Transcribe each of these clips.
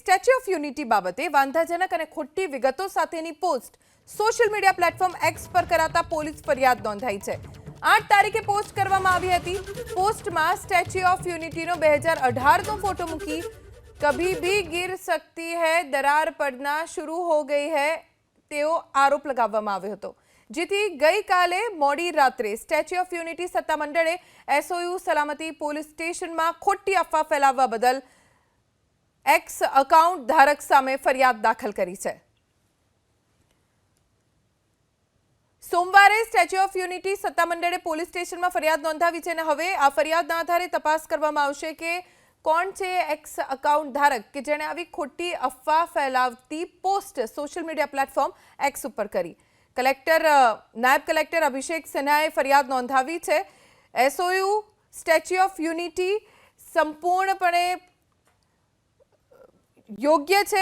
Statue of unity બાબતે વાંધાજનક અને ખોટી વિગતો સાથેની post social media platform x પર કરાતા પોલીસ ફરિયાદ નોંધાઈ છે। 8 તારીખે પોસ્ટ કરવામાં આવી હતી। પોસ્ટમાં સ્ટેચ્યુ ઓફ યુનિટીનો 2018નો ફોટો મૂકી કભી ભી ગિર सकती है दरार पड़ना शुरू हो गई है તેવો આરોપ લગાવવામાં આવ્યો હતો। જેથી ગઈકાલે મોડી રાત્રે સ્ટેચ્યુ ઓફ યુનિટી સત્તામંડળે એસઓયુ સલામતી પોલીસ સ્ટેશનમાં ખોટી અફવા ફેલાવવા બદલ એક્સ અકાઉન્ટ ધારક સામે ફરિયાદ દાખલ કરી છે। સોમવારે સ્ટેચ્યુ ઓફ યુનિટી સત્તામંડળે પોલીસ સ્ટેશનમાં ફરિયાદ નોંધાવી છે અને હવે આ ફરિયાદના આધારે તપાસ કરવામાં આવશે કે કોણ છે એક્સ અકાઉન્ટ ધારક કે જેણે આવી ખોટી અફવા ફેલાવતી post social media platform X ઉપર કરી। નાયબ કલેક્ટર અભિષેક સિન્હાએ ફરિયાદ નોંધાવી છે। એસઓયુ સ્ટેચ્યુ ઓફ યુનિટી સંપૂર્ણપણે યોગ્ય છે,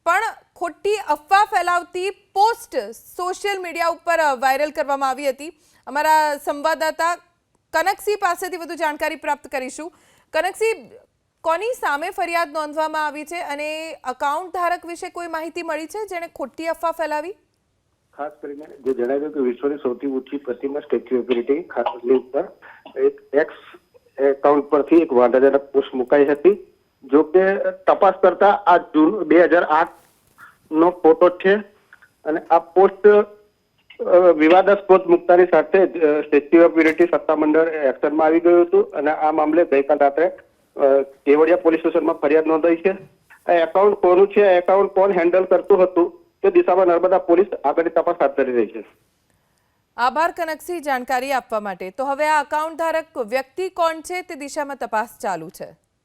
પણ ખોટી અફવા ફેલાવતી પોસ્ટ સોશિયલ મીડિયા ઉપર વાયરલ કરવામાં આવી હતી। અમારા સંવાદદાતા કનકસિંહ પાસેથી વધુ જાણકારી પ્રાપ્ત કરીશું। કનકસિંહ, કોની સામે ફરિયાદ નોંધવામાં આવી છે અને અકાઉન્ટ ધારક વિશે કોઈ માહિતી મળી છે જેણે ખોટી અફવા ફેલાવી? ખાસ કરીને જે જણાવ્યું કે વિશ્વની સૌથી ઊંચી પ્રતિમા સ્ટેચ્યુ ઓફ યુનિટી ખાસ ઉપર એક એક્સ એકાઉન્ટ પરથી એક વાંધાજનક પોસ્ટ મુકાઈ હતી। જો કે તપાસ કરતા આ જૂન 2008નો ફોટો છે અને આ પોસ્ટ વિવાદાસ્પદ મુકતાની સાથે સ્ટેચ્યુ ઓફ યુનિટી સત્તામંડળ એક્શનમાં આવી ગયું હતું અને આ મામલે ગઈકાલ રાત્રે કેવડિયા પોલીસ સ્ટેશનમાં ફરિયાદ નોંધાઈ છે। આ એકાઉન્ટ કોનું છે, એકાઉન્ટ કોણ હેન્ડલ કરતું હતું તે દિશામાં નર્મદા પોલીસ આગળની તપાસ હાથ ધરી રહી છે। આભાર કનકસિંહ જાણકારી આપવા માટે। તો હવે આ અકાઉન્ટ ધારક વ્યક્તિ કોણ છે તે દિશામાં તપાસ ચાલુ છે।